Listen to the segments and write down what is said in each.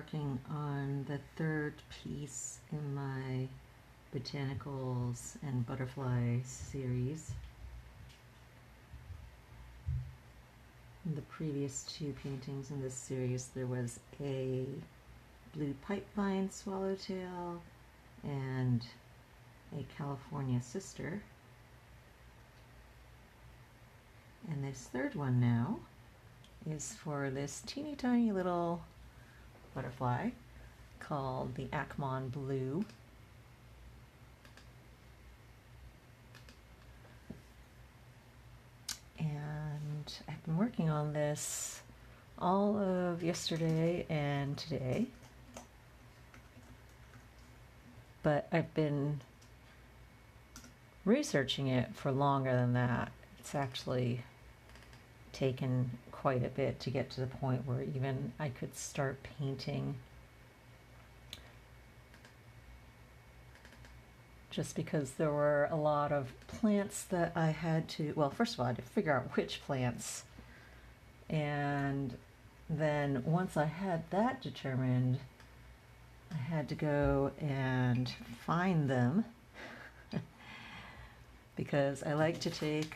working on the third piece in my botanicals and butterfly series. In the previous two paintings in this series, there was a blue pipevine swallowtail and a California sister. And this third one now is for this teeny tiny little butterfly called the Acmon Blue. And I've been working on this all of yesterday and today, but I've been researching it for longer than that. It's actually taken quite a bit to get to the point where even I could start painting, just because there were a lot of plants that I had to, well, first of all, I had to figure out which plants, and then once I had that determined, I had to go and find them because I like to take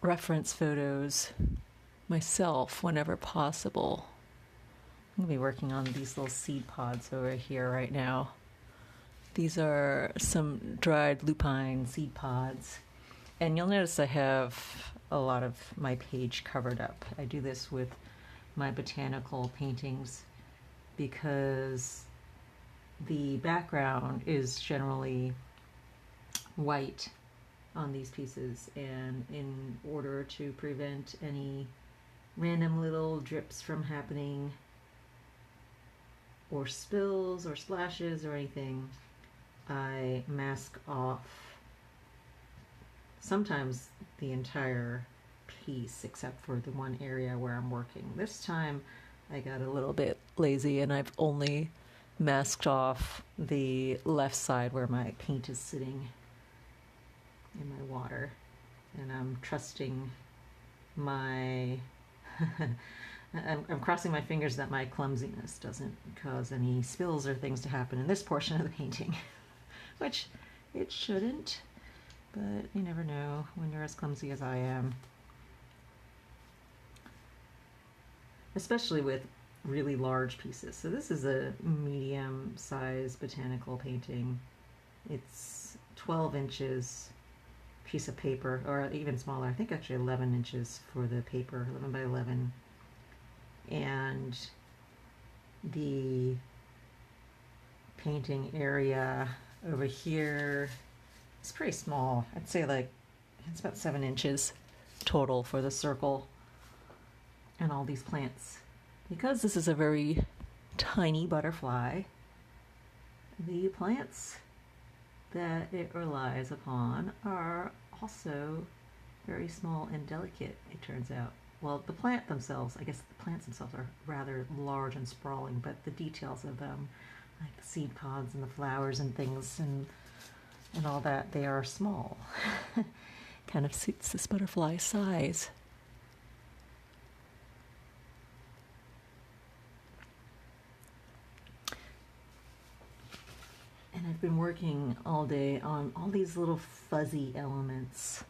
reference photos myself whenever possible. I'm going to be working on these little seed pods over here right now. These are some dried lupine seed pods. And you'll notice I have a lot of my page covered up. I do this with my botanical paintings because the background is generally white on these pieces, and in order to prevent any random little drips from happening or spills or splashes or anything, I mask off sometimes the entire piece except for the one area where I'm working. This time I got a little bit lazy and I've only masked off the left side where my paint is sitting in my water, and I'm trusting my I'm crossing my fingers that my clumsiness doesn't cause any spills or things to happen in this portion of the painting, which it shouldn't, but you never know when you're as clumsy as I am, especially with really large pieces. So this is a medium-sized botanical painting. It's 12 inches piece of paper, or even smaller, I think actually 11 inches for the paper, 11 by 11. And the painting area over here is pretty small. I'd say like it's about 7 inches total for the circle and all these plants. Because this is a very tiny butterfly, the plants that it relies upon are also very small and delicate, it turns out. Well, the plant themselves, I guess the plants themselves are rather large and sprawling, but the details of them, like the seed pods and the flowers and things and all that, they are small. Kind of suits this butterfly size. And I've been working all day on all these little fuzzy elements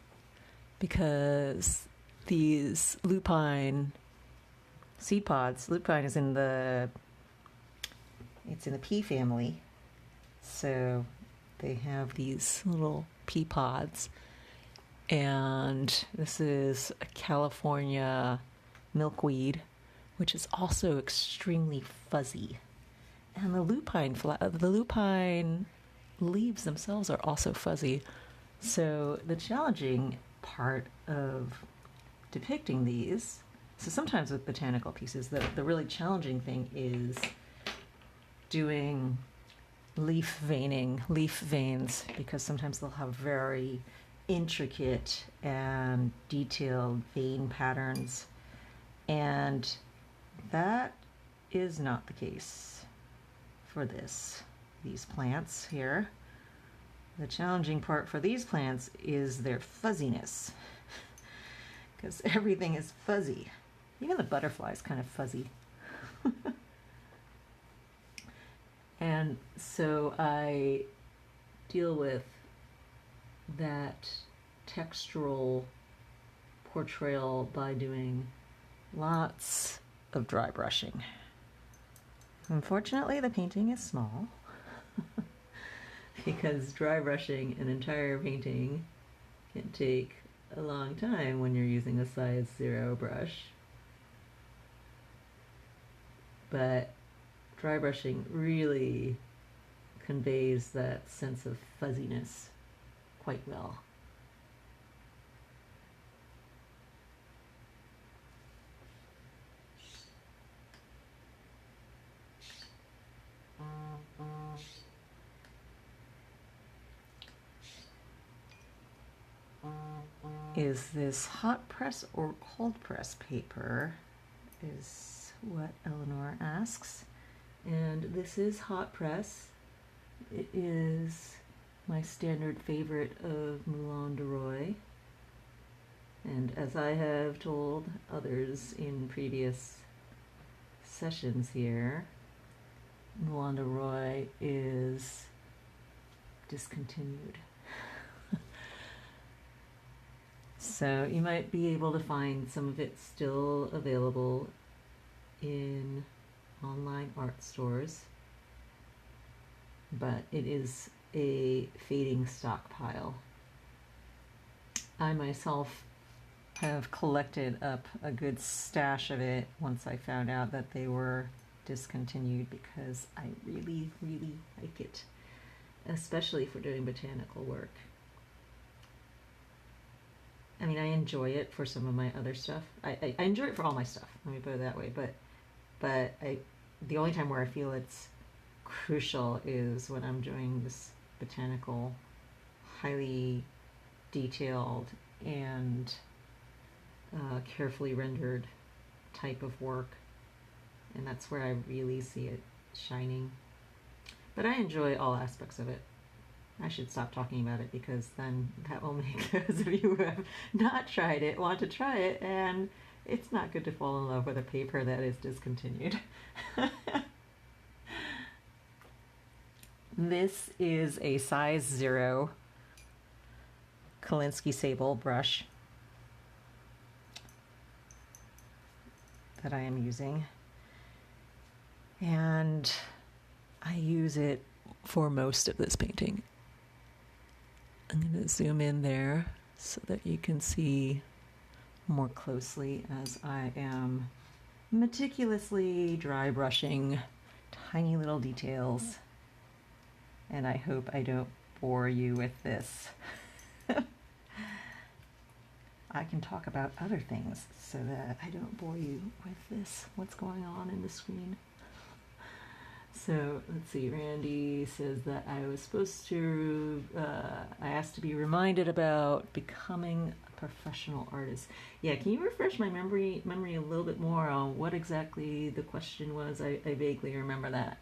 because these lupine seed pods, lupine is in the pea family, so they have these little pea pods, and this is a California milkweed, which is also extremely fuzzy. And the lupine leaves themselves are also fuzzy. So the challenging part of depicting these, so sometimes with botanical pieces, the really challenging thing is doing leaf veins, because sometimes they'll have very intricate and detailed vein patterns, and that is not the case for these plants here. The challenging part for these plants is their fuzziness, because everything is fuzzy. Even the butterfly is kind of fuzzy. And so I deal with that textural portrayal by doing lots of dry brushing. Unfortunately, the painting is small because dry brushing an entire painting can take a long time when you're using a size 0 brush. But dry brushing really conveys that sense of fuzziness quite well. Is this hot press or cold press paper? Is what Eleanor asks. And this is hot press. It is my standard favorite of Moulin de Roy. And as I have told others in previous sessions here, Moulin de Roy is discontinued. So you might be able to find some of it still available in online art stores, but it is a fading stockpile. I myself have collected up a good stash of it once I found out that they were discontinued, because I really, really like it, especially for doing botanical work. I mean, I enjoy it for some of my other stuff. I enjoy it for all my stuff, let me put it that way, but the only time where I feel it's crucial is when I'm doing this botanical, highly detailed and carefully rendered type of work, and that's where I really see it shining. But I enjoy all aspects of it. I should stop talking about it, because then that will make those of you who have not tried it want to try it, and it's not good to fall in love with a paper that is discontinued. This is a size 0 Kolinsky Sable brush that I am using, and I use it for most of this painting. I'm going to zoom in there so that you can see more closely as I am meticulously dry brushing tiny little details, and I hope I don't bore you with this. I can talk about other things so that I don't bore you with this, what's going on in the screen. So let's see, Randy says that I was supposed to, I asked to be reminded about becoming a professional artist. Yeah, can you refresh my memory a little bit more on what exactly the question was? I vaguely remember that.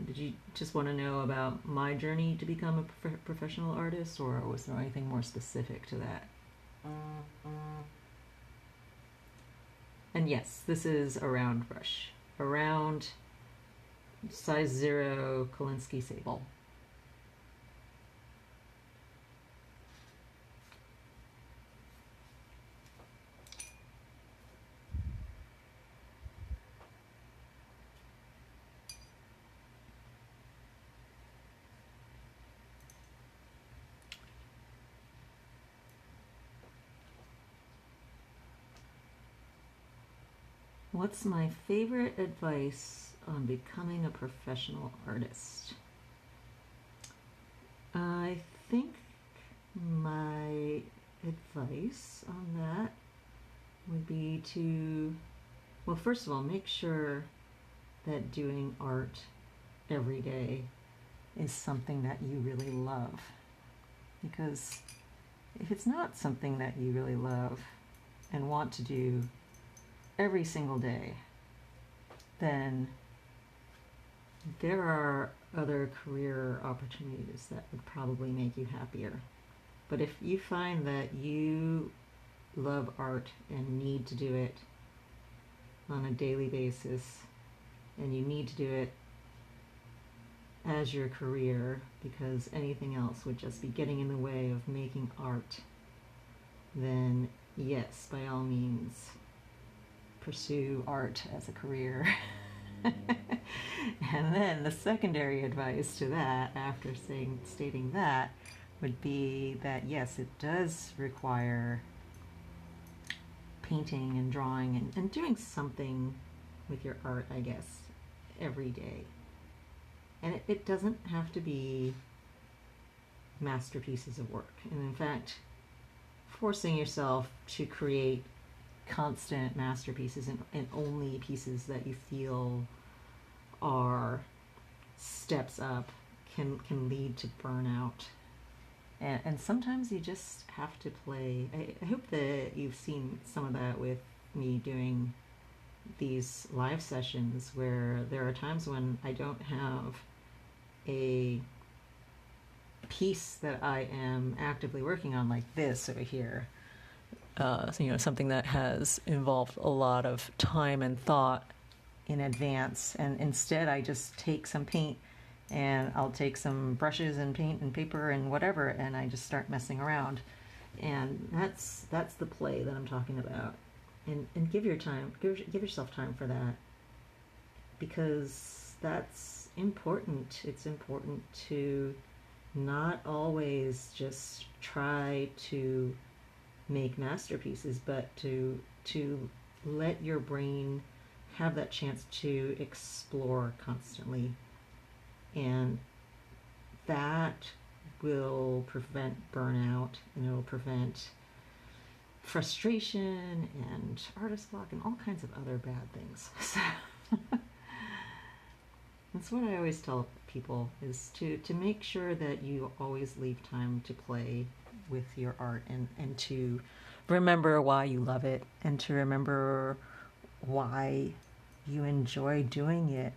Did you just want to know about my journey to become a professional artist, or was there anything more specific to that? And yes, this is a round brush. A round size 0 Kolinsky Sable. What's my favorite advice on becoming a professional artist? I think my advice on that would be to, well, first of all, make sure that doing art every day is something that you really love. Because if it's not something that you really love and want to do every single day, then there are other career opportunities that would probably make you happier. But if you find that you love art and need to do it on a daily basis, and you need to do it as your career, because anything else would just be getting in the way of making art, then yes, by all means, pursue art as a career. And then the secondary advice to that, after stating that, would be that yes, it does require painting and drawing and doing something with your art, I guess, every day. And it doesn't have to be masterpieces of work. And in fact, forcing yourself to create constant masterpieces and only pieces that you feel are steps up can lead to burnout. And sometimes you just have to play. I hope that you've seen some of that with me doing these live sessions, where there are times when I don't have a piece that I am actively working on, like this over here. So, you know, something that has involved a lot of time and thought in advance, and instead I just take some paint and I'll take some brushes and paint and paper and whatever, and I just start messing around. And that's the play that I'm talking about. And give yourself time for that, because that's important. It's important to not always just try to make masterpieces, but to let your brain have that chance to explore constantly. And that will prevent burnout, and it will prevent frustration and artist block and all kinds of other bad things. So that's what I always tell people, is to make sure that you always leave time to play with your art, and to remember why you love it, and to remember why you enjoy doing it.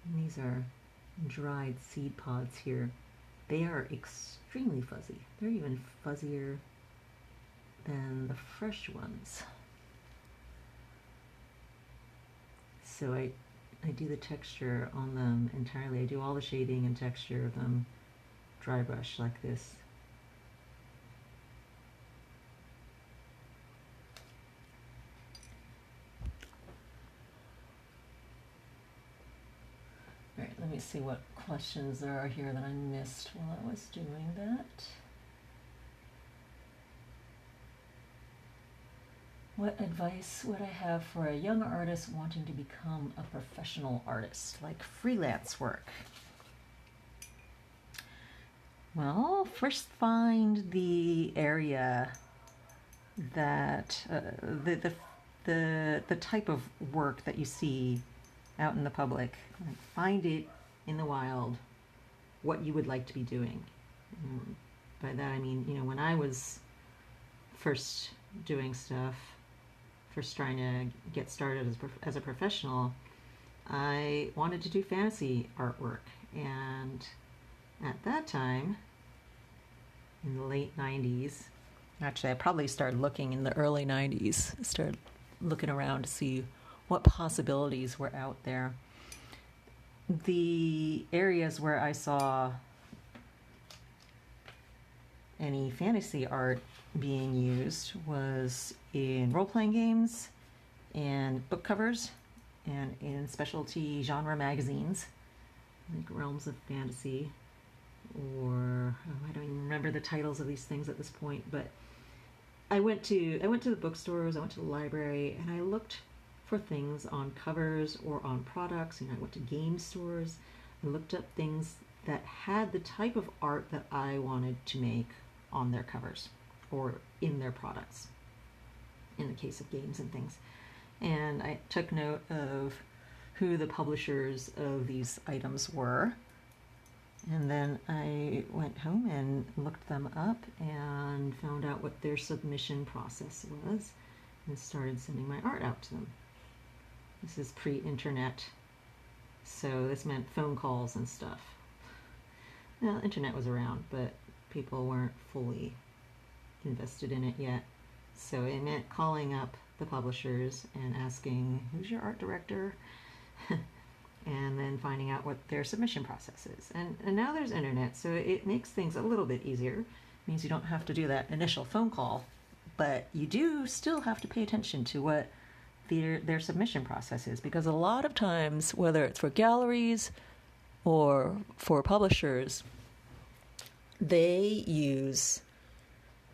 And these are dried seed pods here. They are extremely fuzzy. They're even fuzzier than the fresh ones. So I do the texture on them entirely. I do all the shading and texture of them dry brush like this. All right, let me see what questions there are here that I missed while I was doing that. What advice would I have for a young artist wanting to become a professional artist, like freelance work? Well, first find the area that the type of work that you see out in the public. Find it in the wild, what you would like to be doing. By that I mean, you know, when I was first doing stuff, first trying to get started as a professional, I wanted to do fantasy artwork. And at that time, in the late 90s, actually I probably started looking in the early 90s, started looking around to see what possibilities were out there. The areas where I saw any fantasy art being used was in role-playing games and book covers and in specialty genre magazines like Realms of Fantasy, or I don't even remember the titles of these things at this point, but I went to the bookstores, I went to the library, and I looked for things on covers or on products. You know, I went to game stores and looked up things that had the type of art that I wanted to make on their covers or in their products, in the case of games and things. And I took note of who the publishers of these items were, and then I went home and looked them up and found out what their submission process was and started sending my art out to them. This is pre-internet, so this meant phone calls and stuff. Well, internet was around, but people weren't fully invested in it yet. So it meant calling up the publishers and asking, who's your art director? And then finding out what their submission process is. And now there's internet, so it makes things a little bit easier. It means you don't have to do that initial phone call, but you do still have to pay attention to what their submission process is, because a lot of times, whether it's for galleries or for publishers, they use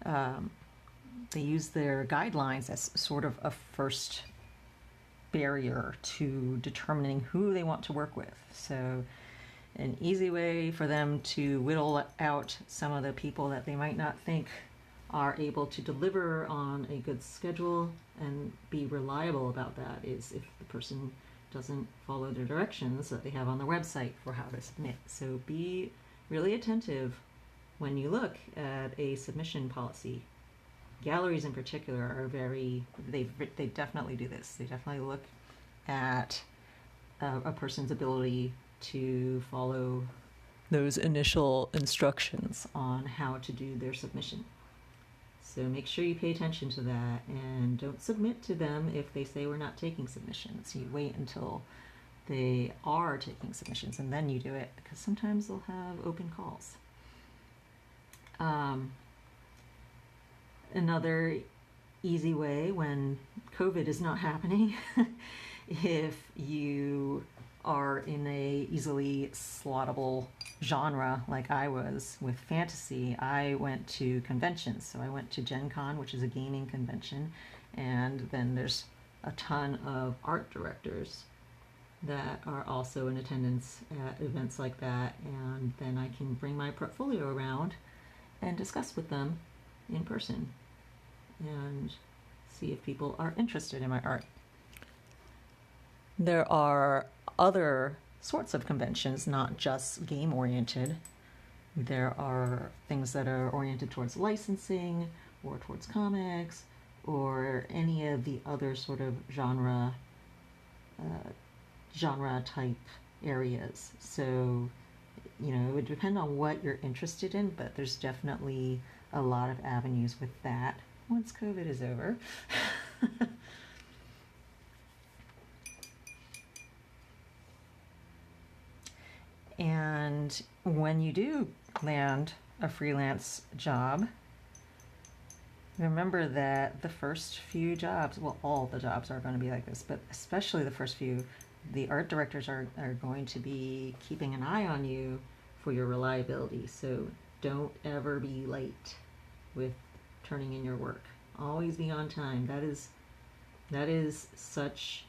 their guidelines as sort of a first barrier to determining who they want to work with. So an easy way for them to whittle out some of the people that they might not think are able to deliver on a good schedule and be reliable about that is if the person doesn't follow the directions that they have on their website for how to submit. So be really attentive when you look at a submission policy. Galleries in particular are they definitely do this. They definitely look at a person's ability to follow those initial instructions on how to do their submission. So make sure you pay attention to that and don't submit to them if they say we're not taking submissions. You wait until they are taking submissions and then you do it, because sometimes they'll have open calls. Another easy way when COVID is not happening, if you are in a easily slottable genre like I was with fantasy, I went to conventions. So I went to Gen Con, which is a gaming convention, and then there's a ton of art directors that are also in attendance at events like that, and then I can bring my portfolio around and discuss with them in person and see if people are interested in my art. There are other sorts of conventions, not just game-oriented. There are things that are oriented towards licensing or towards comics or any of the other sort of genre type areas. So, it would depend on what you're interested in, but there's definitely a lot of avenues with that once COVID is over. And when you do land a freelance job, remember that the first few jobs, well, all the jobs are going to be like this, but especially the first few, the art directors are going to be keeping an eye on you for your reliability. So don't ever be late with turning in your work. Always be on time. That is such,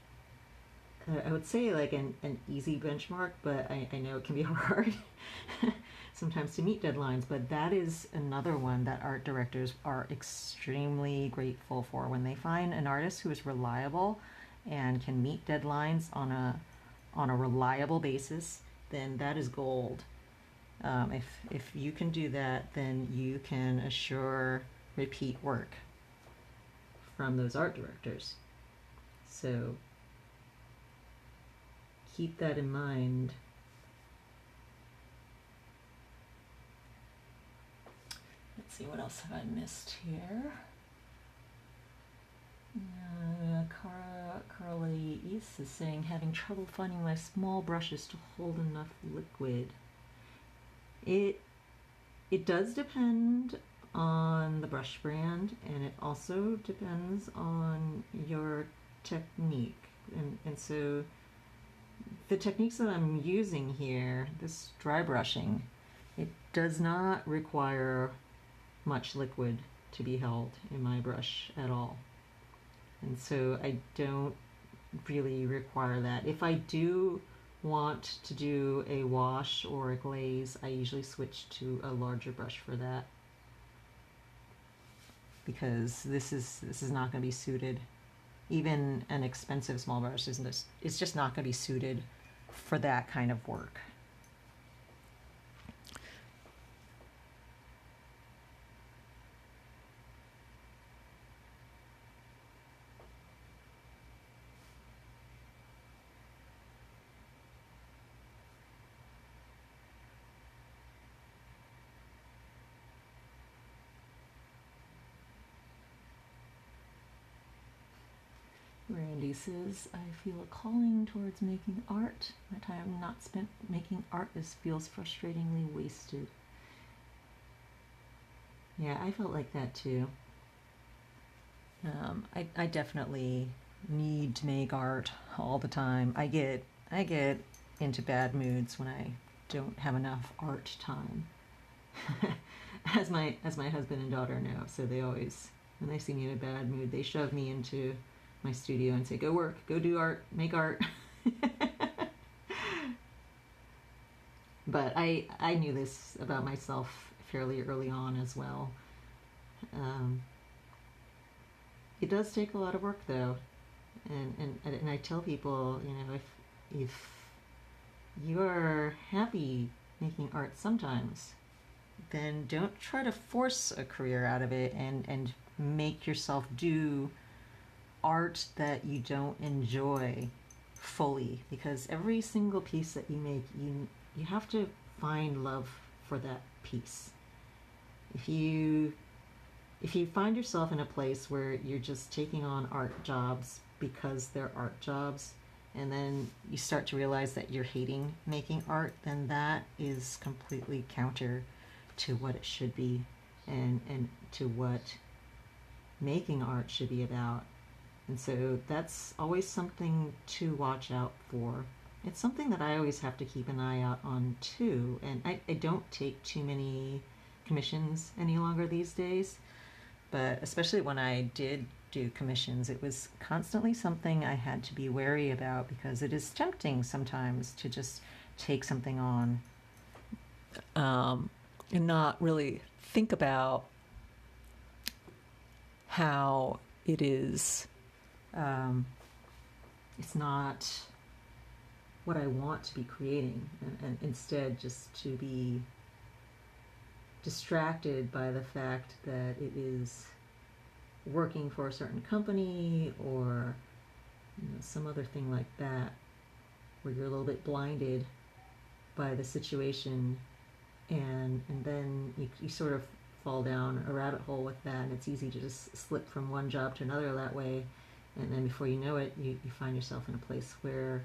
I would say, like an easy benchmark, but I know it can be hard sometimes to meet deadlines, but that is another one that art directors are extremely grateful for. When they find an artist who is reliable and can meet deadlines on a reliable basis, then that is gold. If you can do that, then you can assure repeat work from those art directors. So keep that in mind. Let's see, what else have I missed here? Curly East is saying, having trouble finding my small brushes to hold enough liquid. It does depend on the brush brand, and it also depends on your technique. And so the techniques that I'm using here, this dry brushing, it does not require much liquid to be held in my brush at all. And so I don't really require that. If I do want to do a wash or a glaze, I usually switch to a larger brush for that, because this is not going to be suited. Even an expensive small brush it's just not going to be suited for that kind of work. Sandy says, I feel a calling towards making art. My time not spent making art feels frustratingly wasted. Yeah, I felt like that too. I definitely need to make art all the time. I get into bad moods when I don't have enough art time. as my husband and daughter know, so they always, when they see me in a bad mood, they shove me into my studio and say, go work, go do art, make art. But I knew this about myself fairly early on as well. It does take a lot of work though, and I tell people, you know, if you're happy making art sometimes, then don't try to force a career out of it and make yourself do art that you don't enjoy fully, because every single piece that you make, you have to find love for that piece. If you find yourself in a place where you're just taking on art jobs because they're art jobs, and then you start to realize that you're hating making art, then that is completely counter to what it should be, and to what making art should be about. And so that's always something to watch out for. It's something that I always have to keep an eye out on too. And I don't take too many commissions any longer these days, but especially when I did do commissions, it was constantly something I had to be wary about, because it is tempting sometimes to just take something on and not really think about how it is. It's not what I want to be creating, and instead just to be distracted by the fact that it is working for a certain company, or some other thing like that, where you're a little bit blinded by the situation, and then you sort of fall down a rabbit hole with that, and it's easy to just slip from one job to another that way, and then before you know it, you find yourself in a place where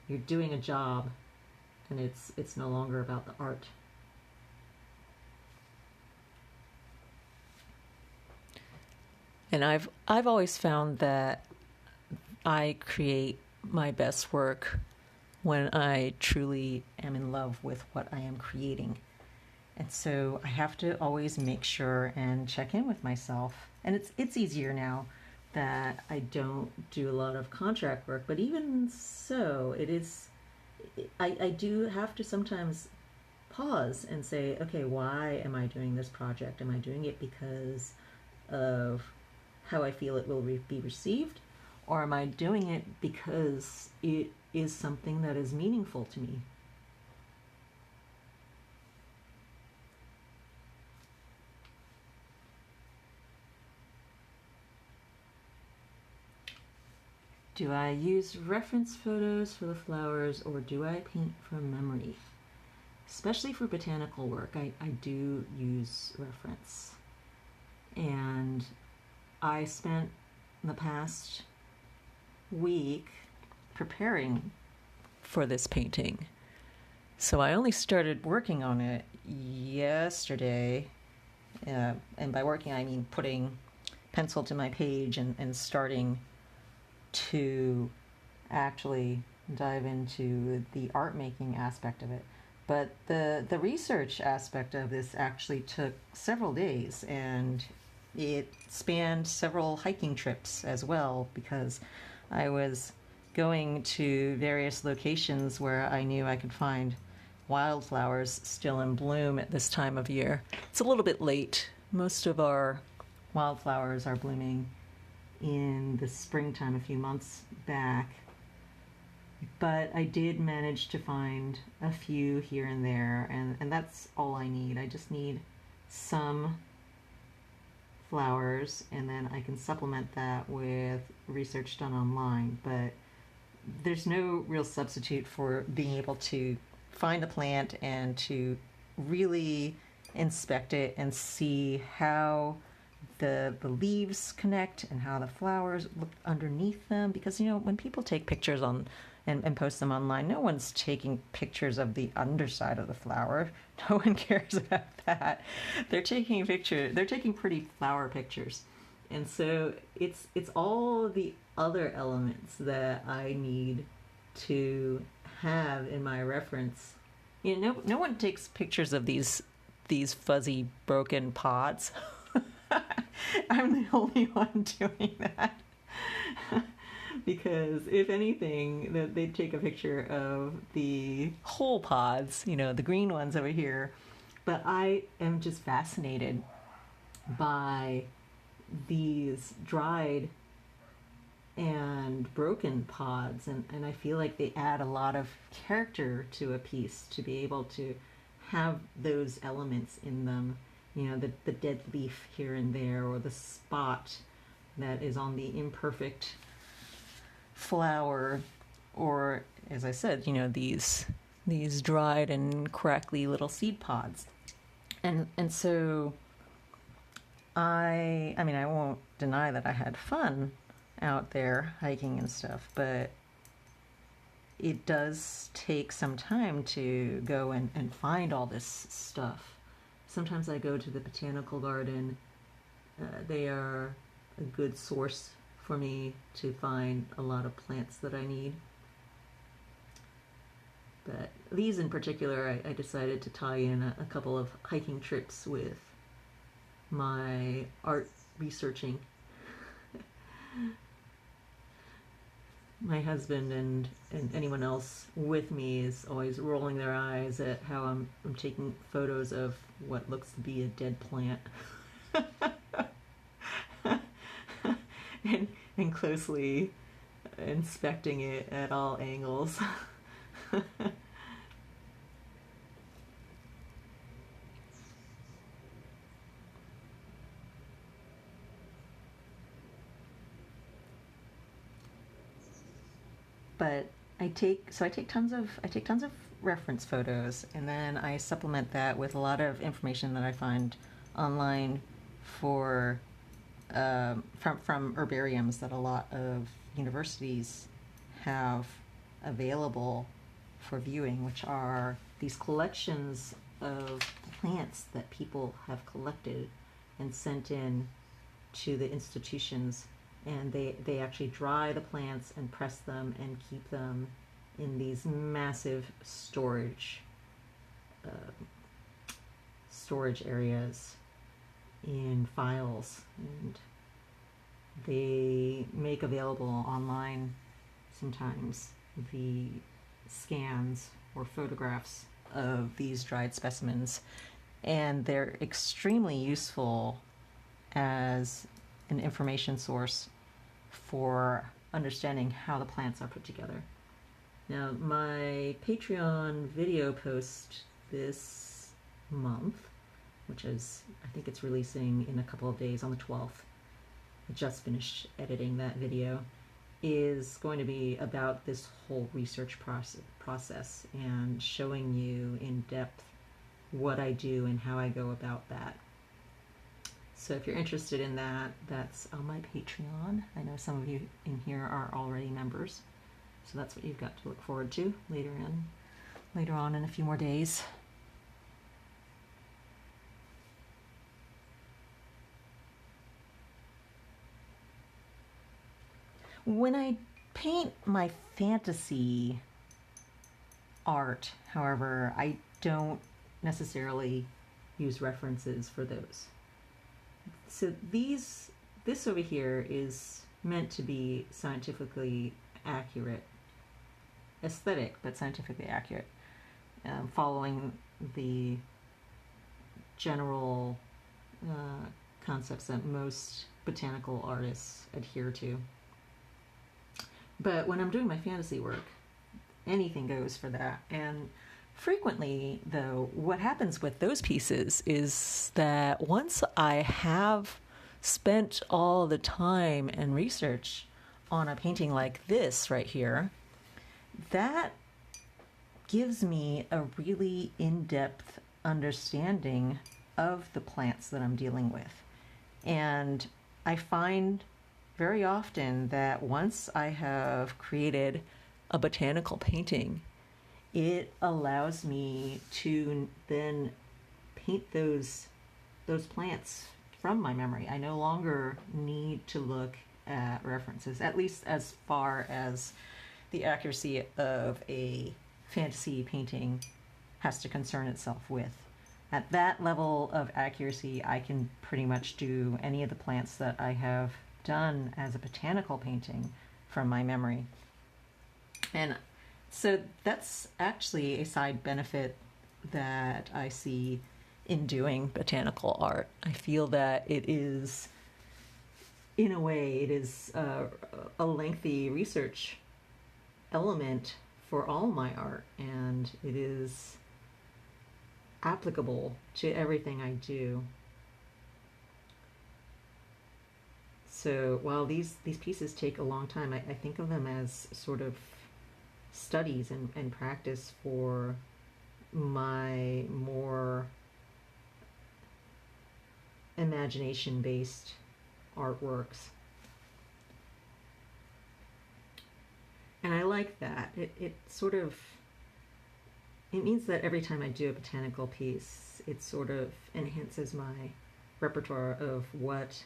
you're doing a job and it's no longer about the art. And I've always found that I create my best work when I truly am in love with what I am creating. And so I have to always make sure and check in with myself. And it's easier now that I don't do a lot of contract work, but even so, I do have to sometimes pause and say, okay, why am I doing this project? Am I doing it because of how I feel it will be received? Or am I doing it because it is something that is meaningful to me? Do I use reference photos for the flowers, or do I paint from memory? Especially for botanical work, I do use reference. And I spent the past week preparing for this painting. So I only started working on it yesterday. And by working, I mean putting pencil to my page and starting to actually dive into the art making aspect of it. But the research aspect of this actually took several days, and it spanned several hiking trips as well, because I was going to various locations where I knew I could find wildflowers still in bloom at this time of year. It's a little bit late. Most of our wildflowers are blooming in the springtime a few months back, but I did manage to find a few here and there, and that's all I need. I just need some flowers, and then I can supplement that with research done online. But there's no real substitute for being able to find a plant and to really inspect it and see how the leaves connect and how the flowers look underneath them. Because, you know, when people take pictures on and post them online, no one's taking pictures of the underside of the flower. No one cares about that. They're taking pretty flower pictures. And so it's all the other elements that I need to have in my reference. You know, no one takes pictures of these fuzzy broken pods. I'm the only one doing that. Because if anything, they'd take a picture of the whole pods, you know, the green ones over here. But I am just fascinated by these dried and broken pods, and I feel like they add a lot of character to a piece to be able to have those elements in them. You know, the dead leaf here and there, or the spot that is on the imperfect flower, or, as I said, you know, these dried and crackly little seed pods. And so I mean, I won't deny that I had fun out there hiking and stuff, but it does take some time to go and find all this stuff. Sometimes I go to the Botanical Garden. They are a good source for me to find a lot of plants that I need. But these in particular, I decided to tie in a couple of hiking trips with my art researching. My husband and anyone else with me is always rolling their eyes at how I'm taking photos of what looks to be a dead plant. and closely inspecting it at all angles. But I take tons of reference photos, and then I supplement that with a lot of information that I find online for from herbariums that a lot of universities have available for viewing, which are these collections of plants that people have collected and sent in to the institutions, and they actually dry the plants and press them and keep them in these massive storage areas in files, and they make available online sometimes the scans or photographs of these dried specimens, and they're extremely useful as an information source for understanding how the plants are put together. Now, my Patreon video post this month, which is, I think it's releasing in a couple of days on the 12th. I just finished editing that video, is going to be about this whole research process and showing you in depth what I do and how I go about that. So if you're interested in that, that's on my Patreon. I know some of you in here are already members, so that's what you've got to look forward to later on in a few more days. When I paint my fantasy art, however, I don't necessarily use references for those. So this over here is meant to be scientifically accurate, aesthetic, but scientifically accurate, following the general concepts that most botanical artists adhere to. But when I'm doing my fantasy work, anything goes for that. And frequently, though, what happens with those pieces is that once I have spent all the time and research on a painting like this right here, that gives me a really in-depth understanding of the plants that I'm dealing with. And I find very often that once I have created a botanical painting, it allows me to then paint those plants from my memory. I no longer need to look at references, at least as far as the accuracy of a fantasy painting has to concern itself with. At that level of accuracy, I can pretty much do any of the plants that I have done as a botanical painting from my memory. And so that's actually a side benefit that I see in doing botanical art. I feel that it is, in a way, it is a lengthy research element for all my art, and it is applicable to everything I do. So while these pieces take a long time, I think of them as sort of studies and practice for my more imagination-based artworks. And I like that. It sort of, it means that every time I do a botanical piece, it sort of enhances my repertoire of what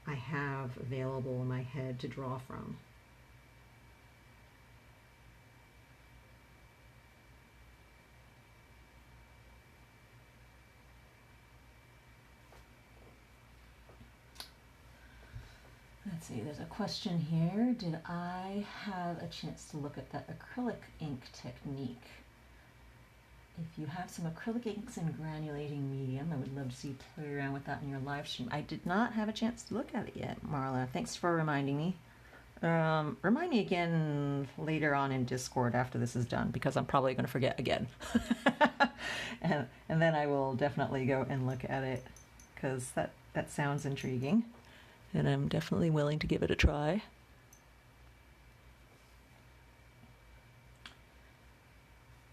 I have available in my head to draw from. Let's see, there's a question here. Did I have a chance to look at that acrylic ink technique? If you have some acrylic inks in granulating medium, I would love to see you play around with that in your live stream. I did not have a chance to look at it yet, Marla. Thanks for reminding me. Remind me again later on in Discord after this is done, because I'm probably going to forget again. and then I will definitely go and look at it, because that sounds intriguing. And I'm definitely willing to give it a try.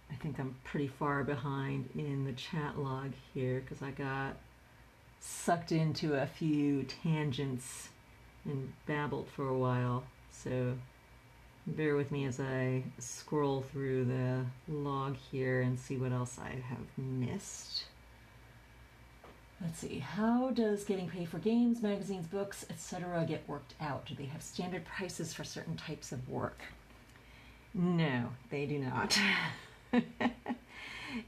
I think I'm pretty far behind in the chat log here because I got sucked into a few tangents and babbled for a while. So bear with me as I scroll through the log here and see what else I have missed. Let's see, how does getting paid for games, magazines, books, etc. get worked out? Do they have standard prices for certain types of work? No, they do not.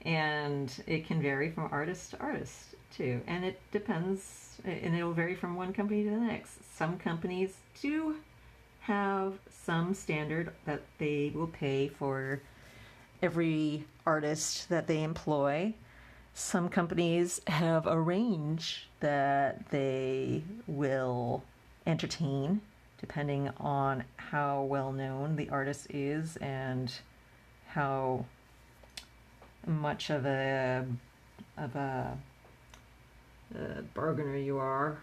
And it can vary from artist to artist too. And it depends, and it will vary from one company to the next. Some companies do have some standard that they will pay for every artist that they employ. Some companies have a range that they will entertain depending on how well known the artist is and how much of a bargainer you are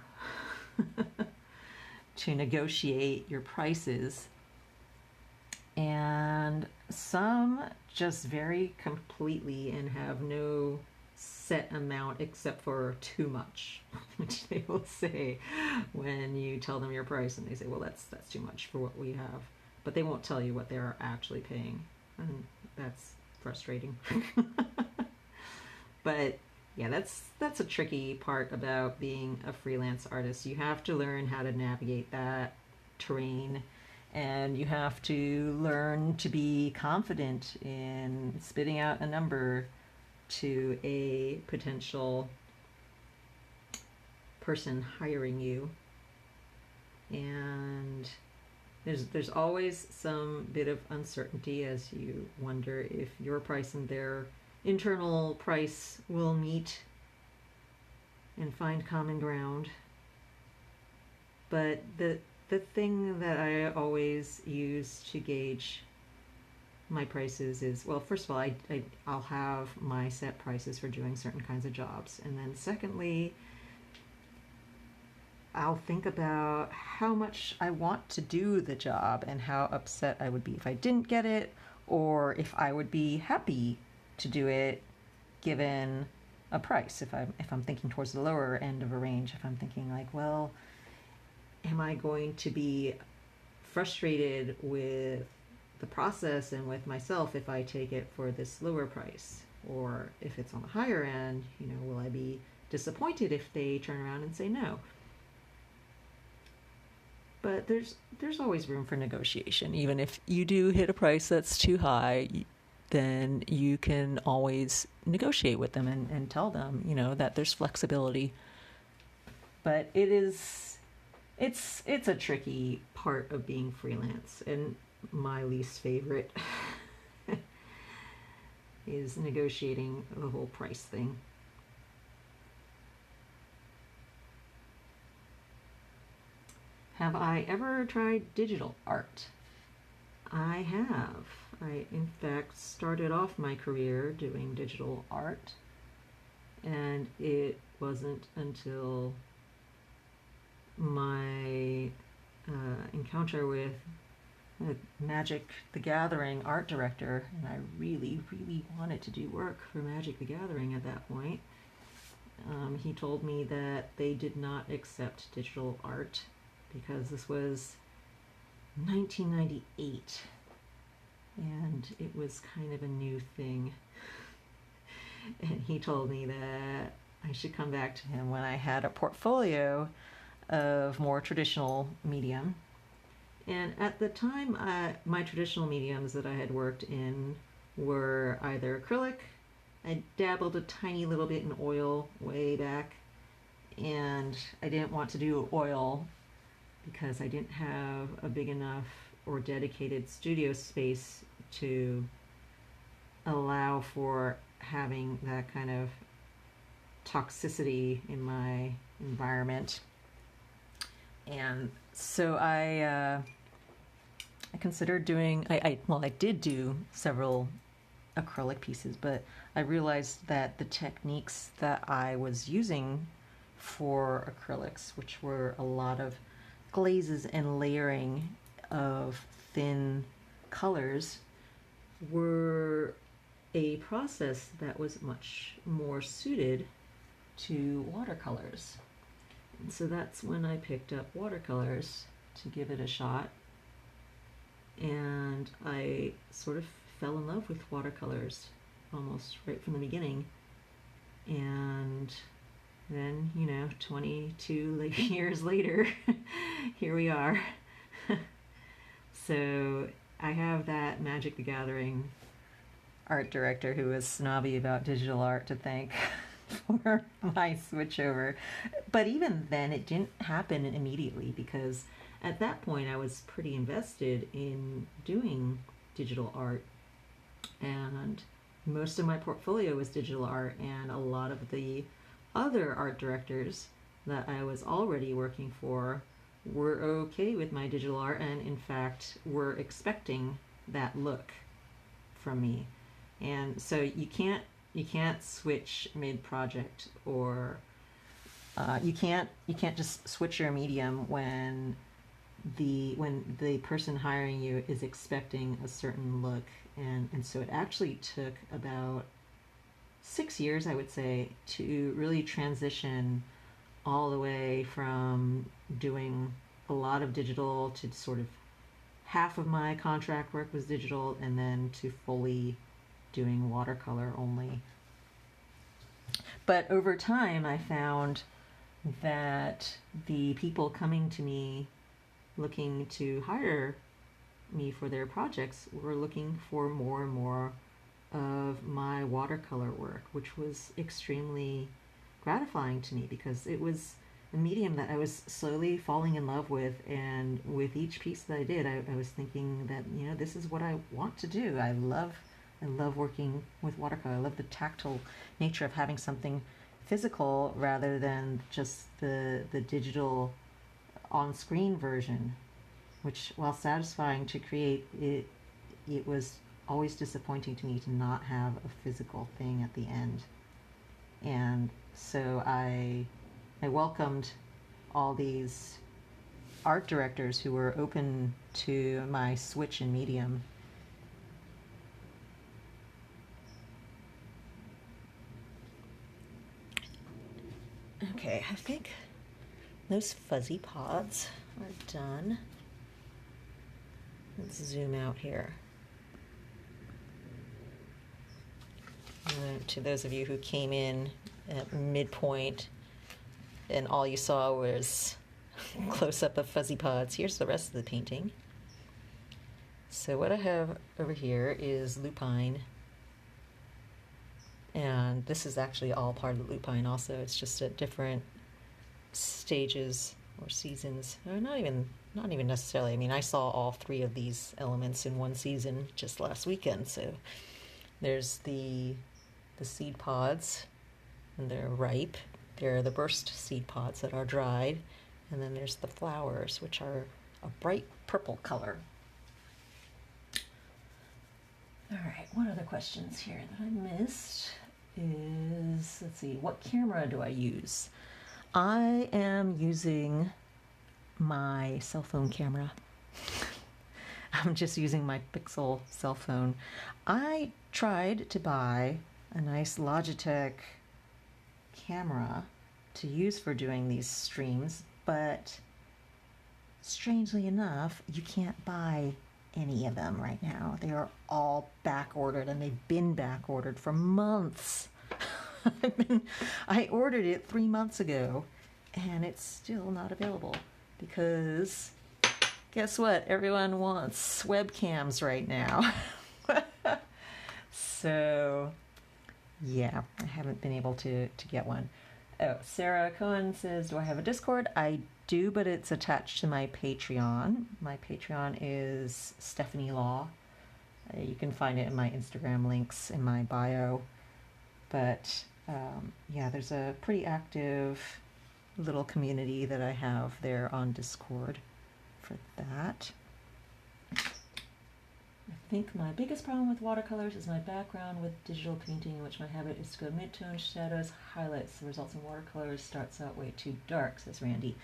to negotiate your prices. And some just vary completely and have no set amount except for too much, which they will say when you tell them your price, and they say, well, that's too much for what we have, but they won't tell you what they're actually paying, and that's frustrating. But yeah, that's a tricky part about being a freelance artist. You have to learn how to navigate that terrain, and you have to learn to be confident in spitting out a number to a potential person hiring you. And there's always some bit of uncertainty as you wonder if your price and their internal price will meet and find common ground. But the thing that I always use to gauge my prices is, well, first of all, I'll have my set prices for doing certain kinds of jobs, and then secondly, I'll think about how much I want to do the job and how upset I would be if I didn't get it, or if I would be happy to do it given a price. If I'm thinking towards the lower end of a range, if I'm thinking like, well, am I going to be frustrated with the process and with myself if I take it for this lower price? Or if it's on the higher end, you know, will I be disappointed if they turn around and say no? But there's always room for negotiation. Even if you do hit a price that's too high, then you can always negotiate with them and tell them, you know, that there's flexibility. But it's a tricky part of being freelance, and my least favorite is negotiating the whole price thing. Have I ever tried digital art? I have. I, in fact, started off my career doing digital art, and it wasn't until my encounter with Magic the Gathering art director, and I really, really wanted to do work for Magic the Gathering at that point. He told me that they did not accept digital art because this was 1998 and it was kind of a new thing. And he told me that I should come back to him when I had a portfolio of more traditional medium. And at the time, my traditional mediums that I had worked in were either acrylic. I dabbled a tiny little bit in oil way back, and I didn't want to do oil because I didn't have a big enough or dedicated studio space to allow for having that kind of toxicity in my environment. And so I considered doing, I did do several acrylic pieces, but I realized that the techniques that I was using for acrylics, which were a lot of glazes and layering of thin colors, were a process that was much more suited to watercolors. And so that's when I picked up watercolors to give it a shot. And I sort of fell in love with watercolors almost right from the beginning. And then, 22 years later, here we are. So I have that Magic the Gathering art director who was snobby about digital art to thank for my switchover. But even then, it didn't happen immediately because at that point I was pretty invested in doing digital art, and most of my portfolio was digital art, and a lot of the other art directors that I was already working for were okay with my digital art and in fact were expecting that look from me. And so you can't switch mid-project, or you can't just switch your medium when the person hiring you is expecting a certain look. And so it actually took about 6 years, I would say, to really transition all the way from doing a lot of digital to sort of half of my contract work was digital, and then to fully doing watercolor only. But over time, I found that the people coming to me looking to hire me for their projects were looking for more and more of my watercolor work, which was extremely gratifying to me because it was a medium that I was slowly falling in love with, and with each piece that I did, I was thinking that, this is what I want to do. I love working with watercolor. I love the tactile nature of having something physical rather than just the digital on-screen version, which, while satisfying to create, it was always disappointing to me to not have a physical thing at the end. And so I welcomed all these art directors who were open to my switch in medium. I think those fuzzy pods are done. Let's zoom out here. To those of you who came in at midpoint and all you saw was close-up of fuzzy pods, here's the rest of the painting. So what I have over here is lupine, and this is actually all part of the lupine also. It's just at different stages or seasons, or not even necessarily. I mean, I saw all three of these elements in one season just last weekend. So there's the seed pods, and they're ripe. There are the burst seed pods that are dried, and then there's the flowers, which are a bright purple color. All right, what other questions here that I missed is, let's see, what camera do I use? I am using my cell phone camera. I'm just using my Pixel cell phone. I tried to buy a nice Logitech camera to use for doing these streams, but strangely enough, you can't buy any of them right now. They are all back ordered, and they've been back ordered for months. I ordered it 3 months ago, and it's still not available because guess what? Everyone wants webcams right now. So yeah, I haven't been able to get one. Oh, Sarah Cohen says, do I have a Discord? I do, but it's attached to my Patreon. My Patreon is Stephanie Law. You can find it in my Instagram links in my bio. But yeah, there's a pretty active little community that I have there on Discord for that. I think my biggest problem with watercolors is my background with digital painting, in which my habit is to go mid-tone, shadows, highlights. The results in watercolors starts out way too dark, says Randy.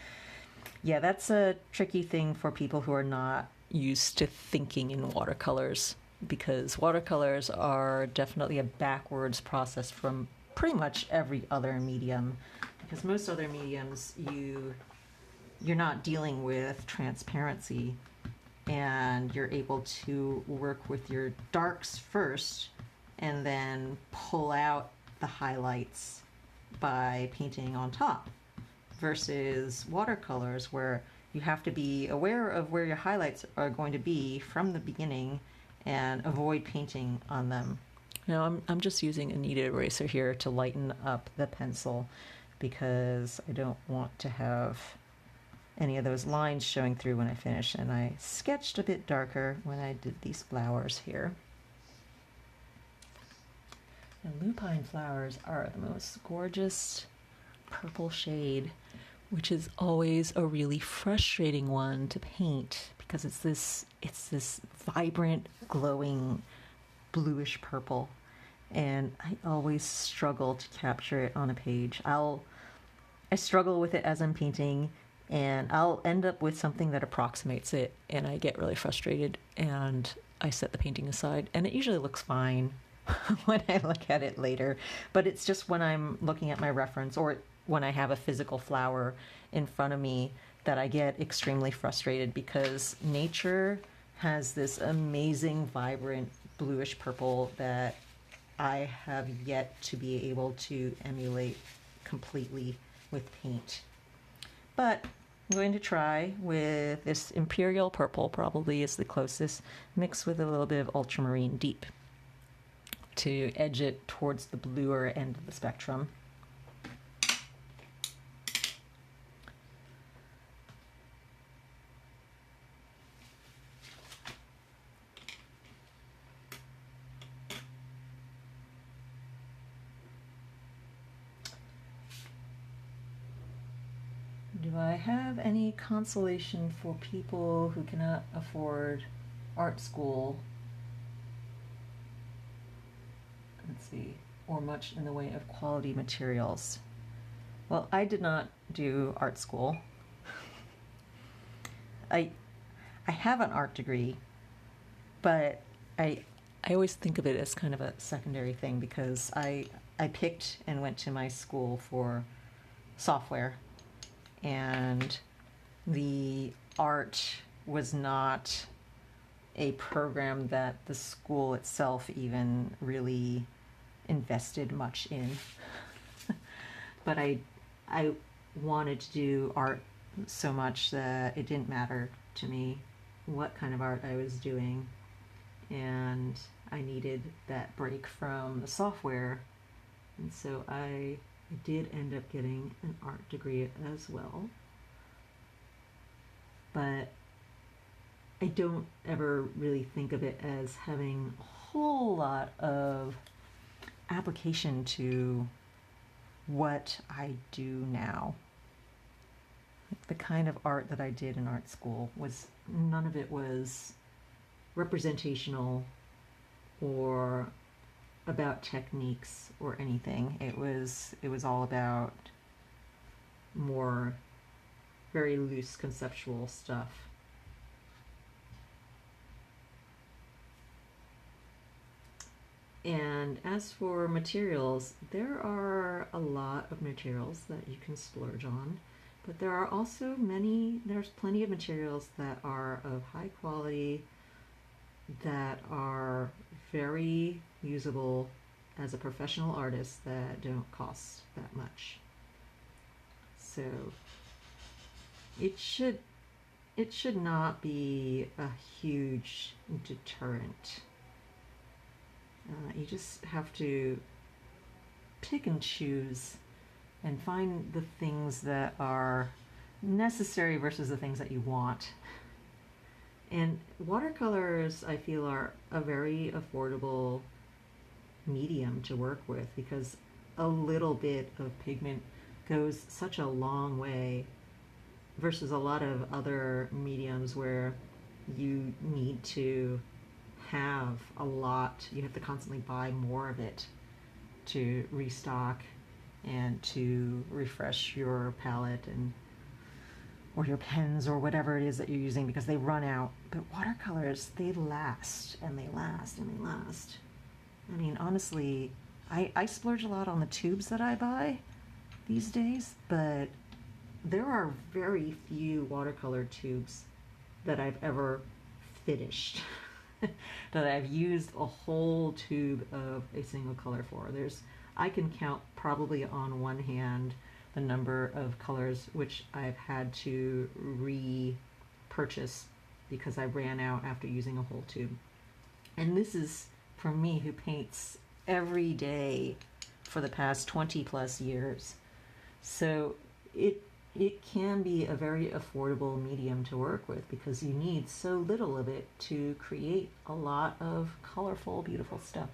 Yeah, that's a tricky thing for people who are not used to thinking in watercolors, because watercolors are definitely a backwards process from pretty much every other medium, because most other mediums you're not dealing with transparency, and you're able to work with your darks first and then pull out the highlights by painting on top, versus watercolors where you have to be aware of where your highlights are going to be from the beginning and avoid painting on them. Now I'm just using a kneaded eraser here to lighten up the pencil because I don't want to have any of those lines showing through when I finish, and I sketched a bit darker when I did these flowers here. And lupine flowers are the most gorgeous purple shade, which is always a really frustrating one to paint because it's this vibrant, glowing, bluish purple, and I always struggle to capture it on a page. I struggle with it as I'm painting, and I'll end up with something that approximates it, and I get really frustrated, and I set the painting aside, and it usually looks fine when I look at it later. But it's just when I'm looking at my reference, or when I have a physical flower in front of me, that I get extremely frustrated, because nature has this amazing, vibrant, bluish purple that I have yet to be able to emulate completely with paint. But I'm going to try with this Imperial Purple, probably is the closest, mixed with a little bit of Ultramarine Deep to edge it towards the bluer end of the spectrum. Do I have any consolation for people who cannot afford art school? Let's see, or much in the way of quality materials. Well, I did not do art school. I have an art degree, but I always think of it as kind of a secondary thing, because I picked and went to my school for software, and the art was not a program that the school itself even really invested much in. But I wanted to do art so much that it didn't matter to me what kind of art I was doing, and I needed that break from the software, and so I did end up getting an art degree as well. But I don't ever really think of it as having a whole lot of application to what I do now. The kind of art that I did in art school was, none of it was representational or about techniques or anything. It was all about more very loose conceptual stuff. And as for materials, there are a lot of materials that you can splurge on, but there are also there's plenty of materials that are of high quality, that are very usable as a professional artist, that don't cost that much. So it should not be a huge deterrent. You just have to pick and choose and find the things that are necessary versus the things that you want. And watercolors, I feel, are a very affordable medium to work with, because a little bit of pigment goes such a long way versus a lot of other mediums where you need to have a lot, you have to constantly buy more of it to restock and to refresh your palette and or your pens or whatever it is that you're using, because they run out. But watercolors, they last and they last and they last. I mean, honestly, I splurge a lot on the tubes that I buy these days, but there are very few watercolor tubes that I've ever finished. That I've used a whole tube of a single color for. I can count probably on one hand the number of colors which I've had to repurchase because I ran out after using a whole tube. And this is for me, who paints every day for the past 20 plus years. So it can be a very affordable medium to work with, because you need so little of it to create a lot of colorful, beautiful stuff.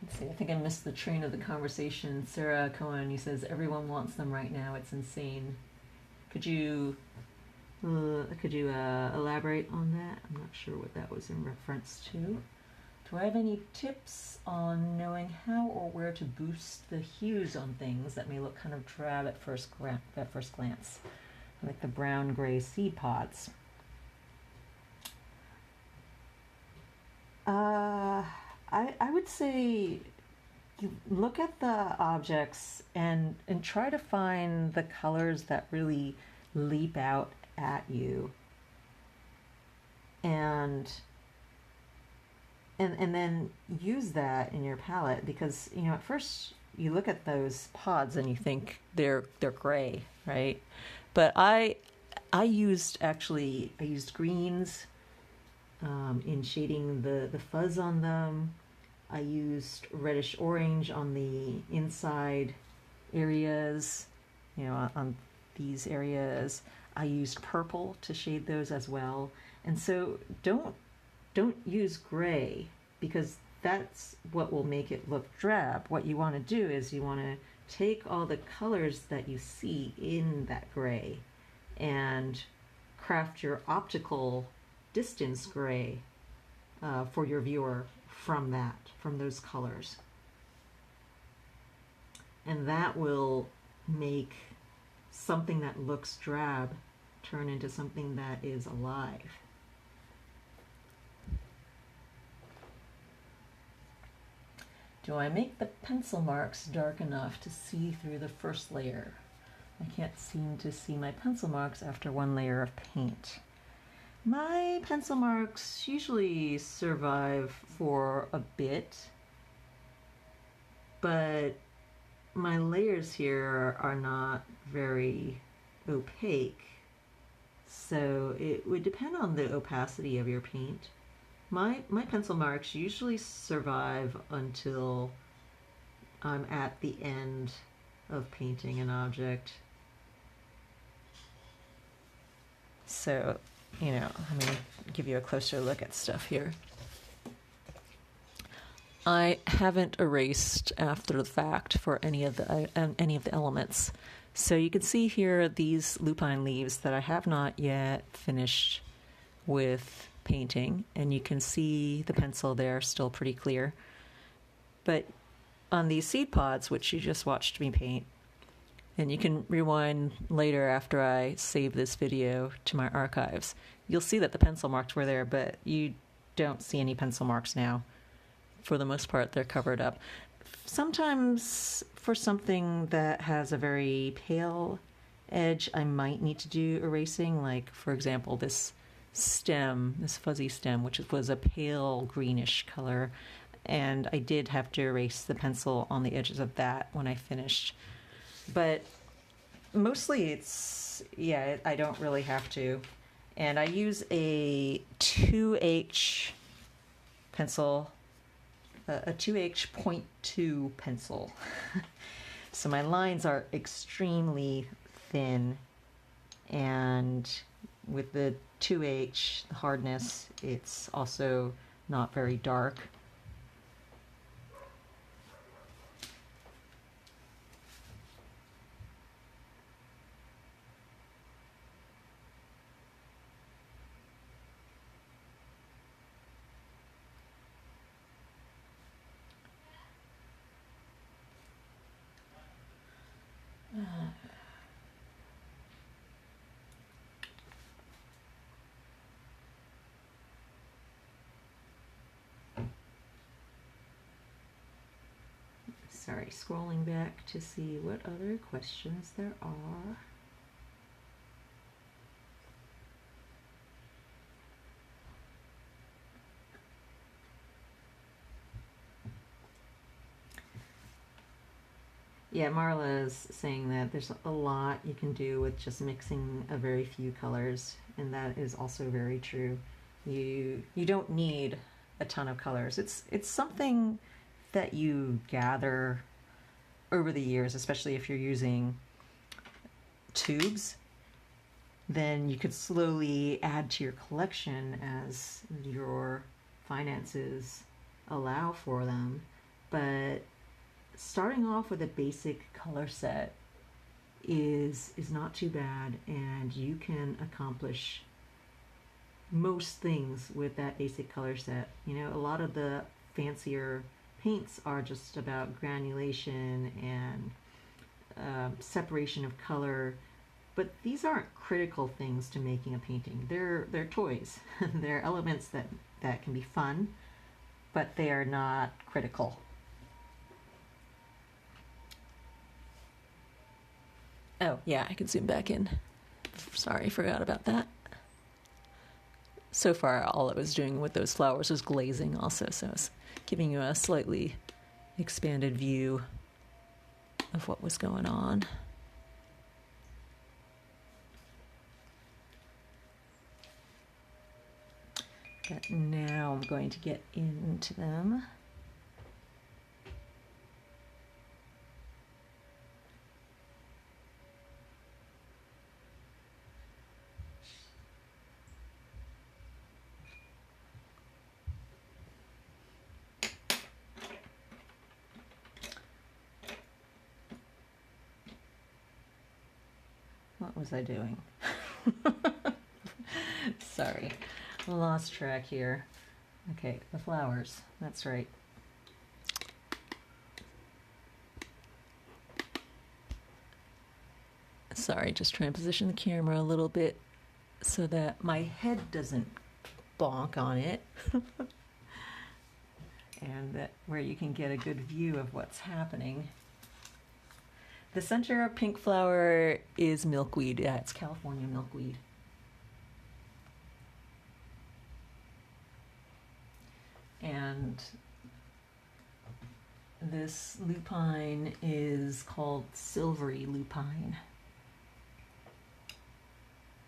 Let's see, I think I missed the train of the conversation. Sarah Cohen, he says, everyone wants them right now. It's insane. Could you elaborate on that? I'm not sure what that was in reference to. Do I have any tips on knowing how or where to boost the hues on things that may look kind of drab at first glance, like the brown gray seed pods? I would say you look at the objects and try to find the colors that really leap out at you, and then use that in your palette, because at first you look at those pods and you think they're gray, right? But I used greens in shading the fuzz on them. I used reddish orange on the inside areas, on these areas. I used purple to shade those as well. And so don't use gray, because that's what will make it look drab. What you want to do is you want to take all the colors that you see in that gray and craft your optical distance gray for your viewer from that, from those colors. And that will make something that looks drab turn into something that is alive. Do I make the pencil marks dark enough to see through the first layer? I can't seem to see my pencil marks after one layer of paint. My pencil marks usually survive for a bit, but my layers here are not very opaque, so it would depend on the opacity of your paint. My pencil marks usually survive until I'm at the end of painting an object. So, you know, I'm going to give you a closer look at stuff here. I haven't erased after the fact for any of the elements. So you can see here these lupine leaves that I have not yet finished with painting, and you can see the pencil there still pretty clear. But on these seed pods, which you just watched me paint, and you can rewind later after I save this video to my archives, you'll see that the pencil marks were there, but you don't see any pencil marks now. For the most part, they're covered up. Sometimes for something that has a very pale edge, I might need to do erasing, like, for example, this stem, this fuzzy stem, which was a pale greenish color, and I did have to erase the pencil on the edges of that when I finished. But mostly it's, yeah, I don't really have to. And I use a 2H pencil, a 2H 0.2 pencil. So my lines are extremely thin, and with the 2H hardness, it's also not very dark. Sorry, scrolling back to see what other questions there are. Yeah, Marla is saying that there's a lot you can do with just mixing a very few colors, and that is also very true. You don't need a ton of colors. It's something that you gather over the years, especially if you're using tubes. Then you could slowly add to your collection as your finances allow for them. But starting off with a basic color set is not too bad, and you can accomplish most things with that basic color set. You know, a lot of the fancier paints are just about granulation and separation of color, but these aren't critical things to making a painting. They're toys. They're elements that can be fun, but they are not critical. Oh, yeah, I can zoom back in. Sorry, forgot about that. So far, all I was doing with those flowers was glazing also, so I was giving you a slightly expanded view of what was going on. But now I'm going to get into them. What was I doing? Sorry, lost track here. Okay, the flowers, that's right. Sorry, just trying to position the camera a little bit so that my head doesn't bonk on it. And that where you can get a good view of what's happening. The center of pink flower is milkweed. Yeah, it's California milkweed. And this lupine is called silvery lupine.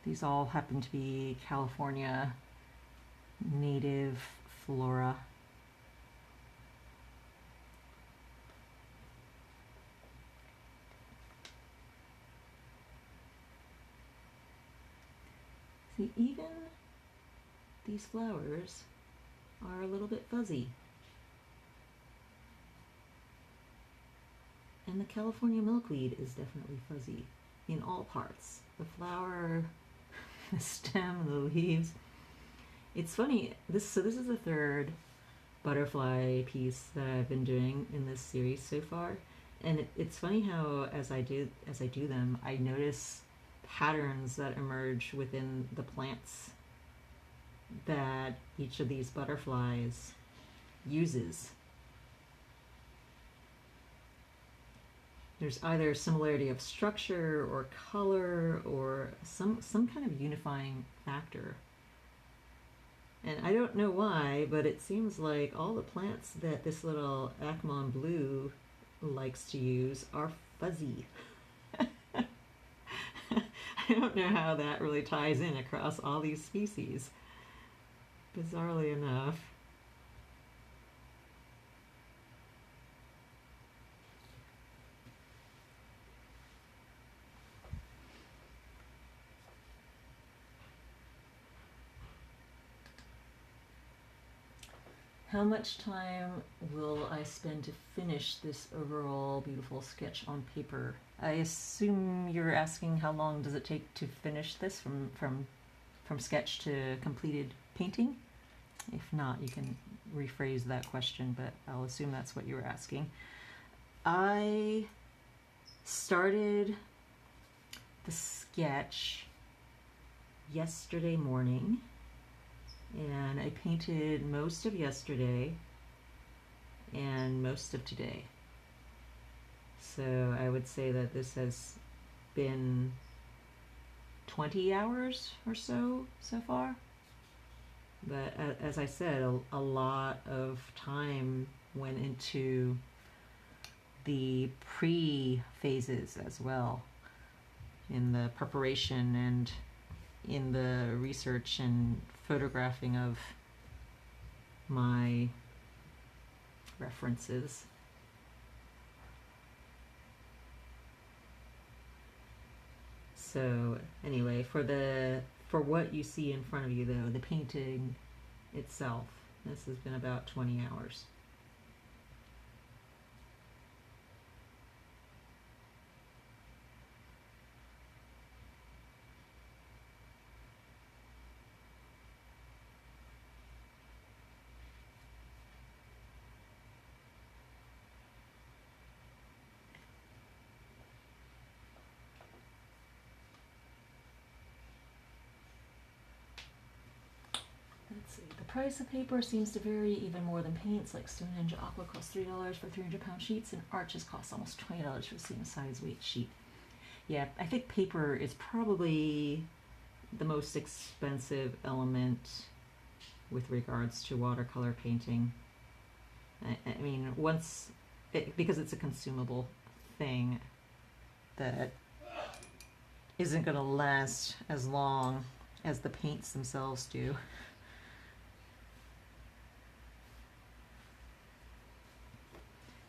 These all happen to be California native flora. See, even these flowers are a little bit fuzzy. And the California milkweed is definitely fuzzy in all parts. The flower, the stem, the leaves. It's funny, so this is the third butterfly piece that I've been doing in this series so far. And it's funny how as I do them, I notice patterns that emerge within the plants that each of these butterflies uses. There's either similarity of structure or color or some kind of unifying factor. And I don't know why, but it seems like all the plants that this little Acmon blue likes to use are fuzzy. I don't know how that really ties in across all these species, bizarrely enough. How much time will I spend to finish this overall beautiful sketch on paper? I assume you're asking how long does it take to finish this from sketch to completed painting? If not, you can rephrase that question, but I'll assume that's what you were asking. I started the sketch yesterday morning, and I painted most of yesterday and most of today. So I would say that this has been 20 hours or so far. But as I said, a lot of time went into the pre-phases as well, in the preparation and in the research and photographing of my references. So anyway, for what you see in front of you though, the painting itself, this has been about 20 hours. Let's see, the price of paper seems to vary even more than paints, like Stonehenge Aqua costs $3 for 300-pound sheets, and Arches costs almost $20 for the same size weight sheet. Yeah, I think paper is probably the most expensive element with regards to watercolor painting. I mean, because it's a consumable thing that isn't going to last as long as the paints themselves do.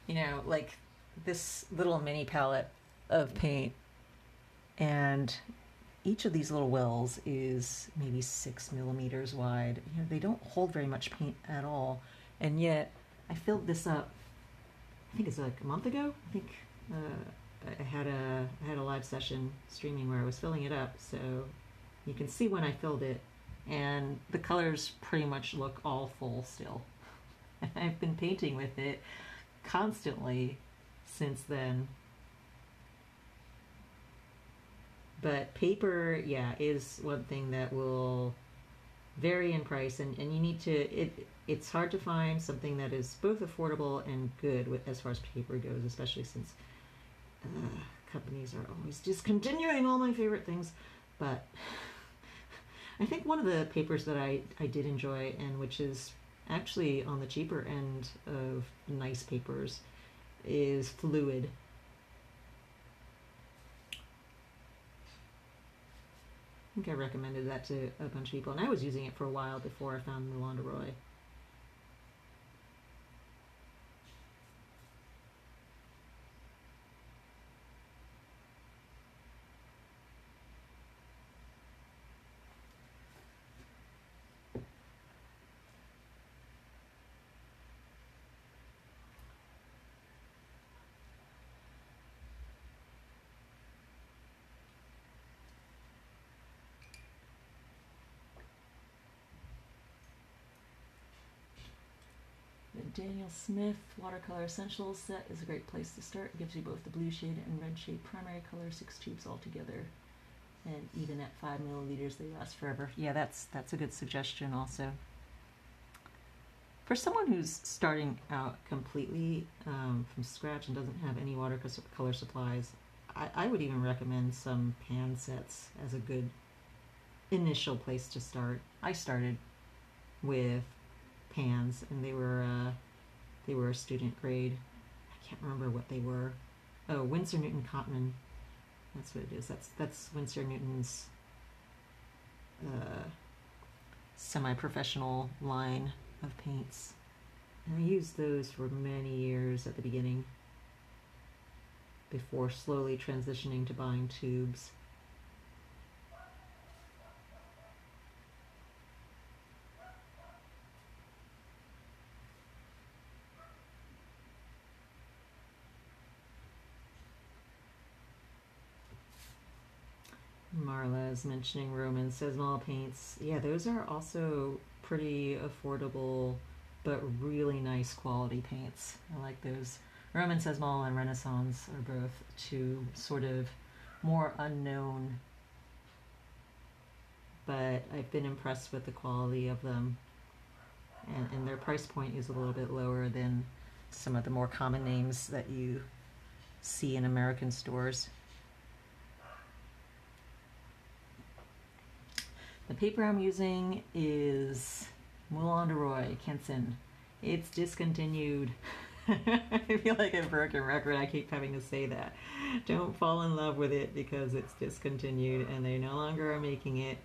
You know, like this little mini palette of paint, and each of these little wells is maybe 6 millimeters wide. You know, they don't hold very much paint at all, and yet I filled this up, I think it's like a month ago. I think I had a live session streaming where I was filling it up, so you can see when I filled it and the colors pretty much look all full still. I've been painting with it constantly since then. But paper, yeah, is one thing that will vary in price, and you need to, it's hard to find something that is both affordable and good with, as far as paper goes, especially since companies are always discontinuing all my favorite things. But I think one of the papers that I did enjoy, and which is actually on the cheaper end of nice papers, is Fluid. I think I recommended that to a bunch of people, and I was using it for a while before I found Moulin. The Daniel Smith Watercolor Essentials set is a great place to start. It gives you both the blue shade and red shade primary color, 6 tubes all together. And even at 5 milliliters, they last forever. Yeah, that's a good suggestion also. For someone who's starting out completely from scratch and doesn't have any watercolor supplies, I would even recommend some pan sets as a good initial place to start. I started with pans, and they were a student grade. I can't remember what they were. Oh, Winsor Newton Cotman. That's what it is. That's Winsor Newton's semi-professional line of paints. And I used those for many years at the beginning, before slowly transitioning to buying tubes. Marla is mentioning Roman Sesmal paints. Yeah, those are also pretty affordable, but really nice quality paints. I like those. Roman Sesmal and Renaissance are both two sort of more unknown, but I've been impressed with the quality of them. And their price point is a little bit lower than some of the more common names that you see in American stores. The paper I'm using is Moulin canson. It's discontinued. I feel like a broken record. I keep having to say that. Don't fall in love with it because it's discontinued and they no longer are making it.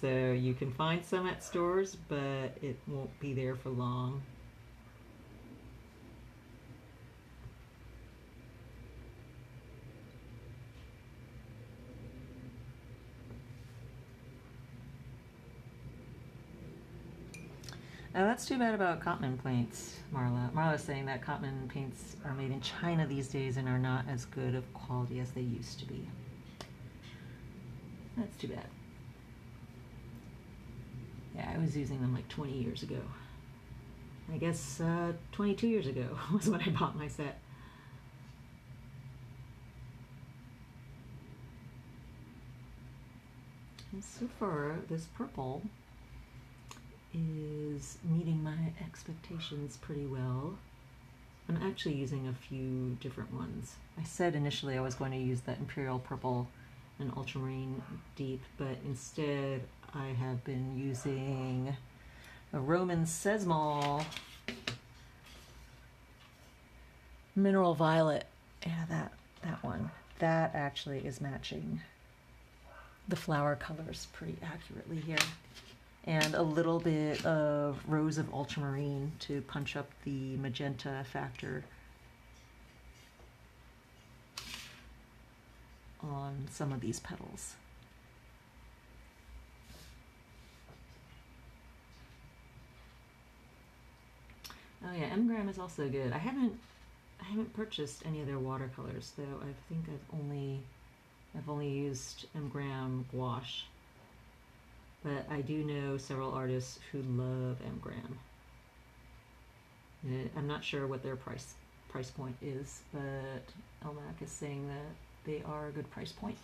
So you can find some at stores, but it won't be there for long. Oh, that's too bad about Cotman paints, Marla. Marla's saying that Cotman paints are made in China these days and are not as good of quality as they used to be. That's too bad. Yeah, I was using them like 20 years ago. I guess 22 years ago was when I bought my set. And so far, this purple is meeting my expectations pretty well. I'm actually using a few different ones. I said initially I was going to use the Imperial Purple and Ultramarine Deep, but instead I have been using a Roman Sesmal Mineral Violet. Yeah, that one. That actually is matching the flower colors pretty accurately here. And a little bit of Rose of Ultramarine to punch up the magenta factor on some of these petals. Oh yeah, M-Gram is also good. I haven't purchased any of their watercolors though. I think I've only used M-Gram gouache. but I do know several artists who love M-Gram. I'm not sure what their price point is, but Elmac is saying that they are a good price point.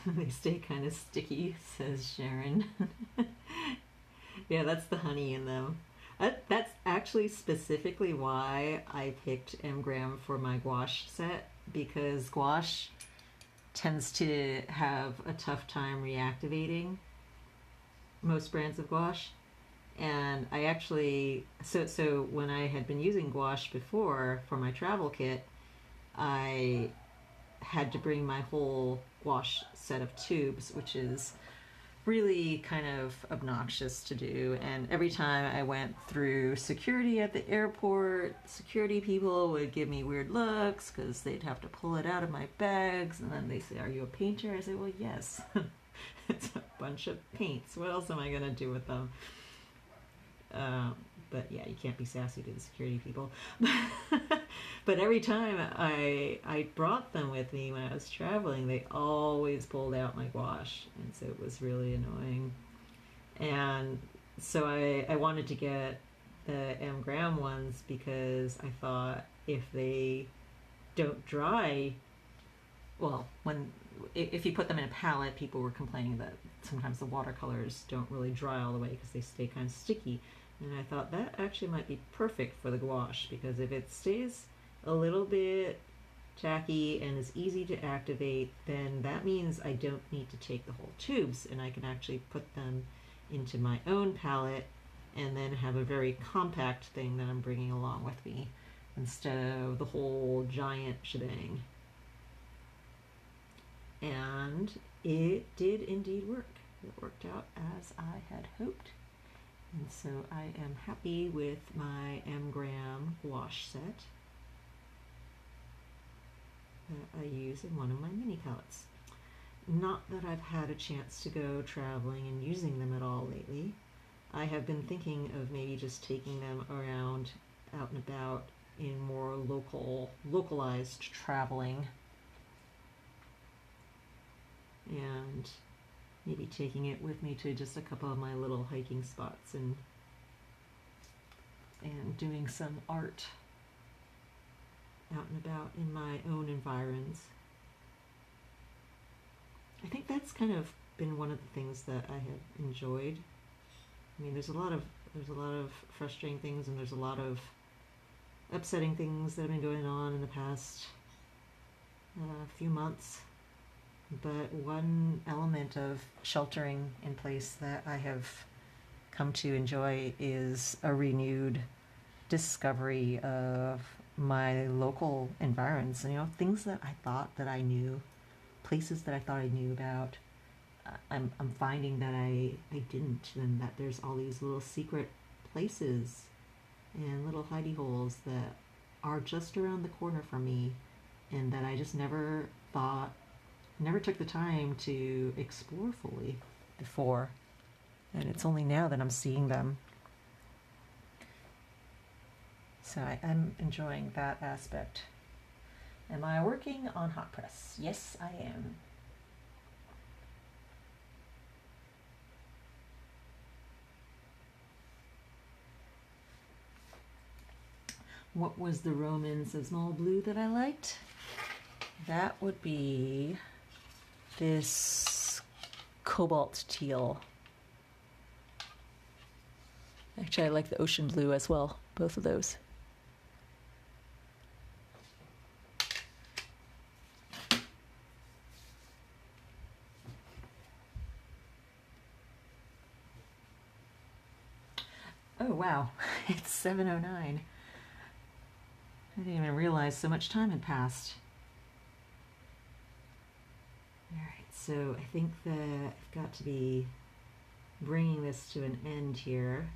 They stay kind of sticky, says Sharon. Yeah, that's the honey in them. That's actually specifically why I picked M-Gram for my gouache set, because gouache tends to have a tough time reactivating, most brands of gouache. And I actually, so when I had been using gouache before for my travel kit, I had to bring my whole gouache set of tubes, which is really kind of obnoxious to do. And every time I went through security at the airport, security people would give me weird looks because they'd have to pull it out of my bags, and then they say, "Are you a painter?" I say, "Well, yes." It's a bunch of paints. What else am I gonna do with them? But yeah, you can't be sassy to the security people. But every time I brought them with me when I was traveling, they always pulled out my gouache, and so it was really annoying. And so I wanted to get the M-Gram ones because I thought if they don't dry, well, if you put them in a palette, people were complaining that sometimes the watercolors don't really dry all the way because they stay kind of sticky. And I thought that actually might be perfect for the gouache, because if it stays a little bit tacky and is easy to activate, then that means I don't need to take the whole tubes, and I can actually put them into my own palette and then have a very compact thing that I'm bringing along with me instead of the whole giant shebang. And it did indeed work. It worked out as I had hoped. And so I am happy with my M-Gram gouache set that I use in one of my mini palettes. Not that I've had a chance to go traveling and using them at all lately. I have been thinking of maybe just taking them around out and about in more localized traveling, and maybe taking it with me to just a couple of my little hiking spots and doing some art out and about in my own environs. I think that's kind of been one of the things that I have enjoyed. I mean, there's a lot of frustrating things, and there's a lot of upsetting things that have been going on in the past few months. But one element of sheltering in place that I have come to enjoy is a renewed discovery of my local environs. And, things that I thought that I knew, places that I thought I knew about, I'm finding that I didn't, and that there's all these little secret places and little hidey holes that are just around the corner from me, and that I just never took the time to explore fully before. And it's only now that I'm seeing them. So I'm enjoying that aspect. Am I working on hot press? Yes, I am. What was the Romans of small blue that I liked? That would be this cobalt teal. Actually, I like the ocean blue as well, both of those. Oh wow, it's 7:09. I didn't even realize so much time had passed. Alright, so I think that I've got to be bringing this to an end here.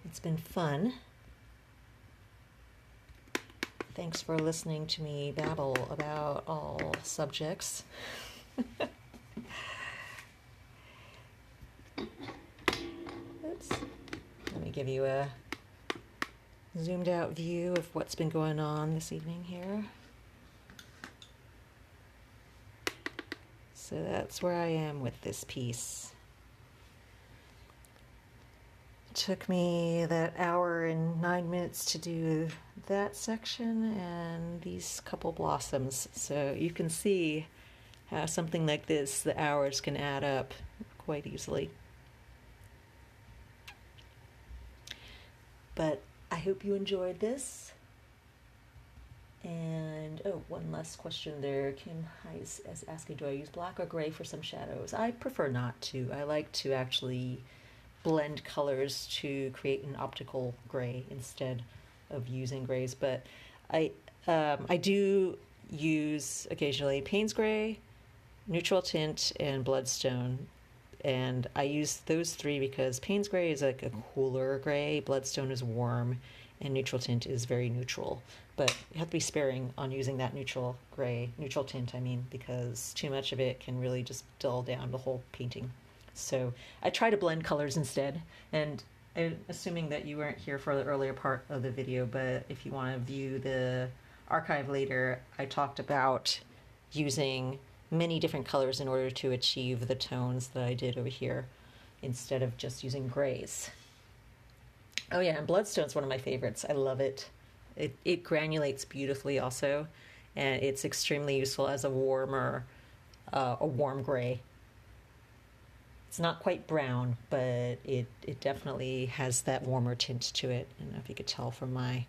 It's been fun. Thanks for listening to me babble about all subjects. Oops. Let me give you a zoomed out view of what's been going on this evening here. So that's where I am with this piece. It took me that hour and 9 minutes to do that section and these couple blossoms. So you can see how something like this, the hours can add up quite easily. But I hope you enjoyed this. And, oh, one last question there. Kim Heiss is asking, do I use black or gray for some shadows? I prefer not to. I like to actually blend colors to create an optical gray instead of using grays. But I do use occasionally Payne's gray, neutral tint, and bloodstone. And I use those three because Payne's gray is like a cooler gray, bloodstone is warm, and neutral tint is very neutral. But you have to be sparing on using that neutral tint, I mean, because too much of it can really just dull down the whole painting. So I try to blend colors instead. And assuming that you weren't here for the earlier part of the video, but if you want to view the archive later, I talked about using many different colors in order to achieve the tones that I did over here instead of just using grays. Oh yeah, and bloodstone's one of my favorites. I love it. It granulates beautifully also, and it's extremely useful as a warm gray. It's not quite brown, but it definitely has that warmer tint to it. I don't know if you could tell from my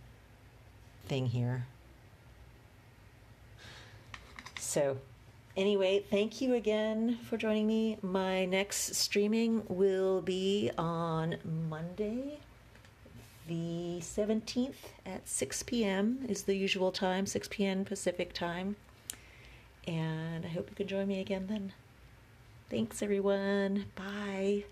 thing here. So anyway, thank you again for joining me. My next streaming will be on Monday, the 17th at 6 p.m. is the usual time, 6 p.m. Pacific time. And I hope you can join me again then. Thanks, everyone. Bye.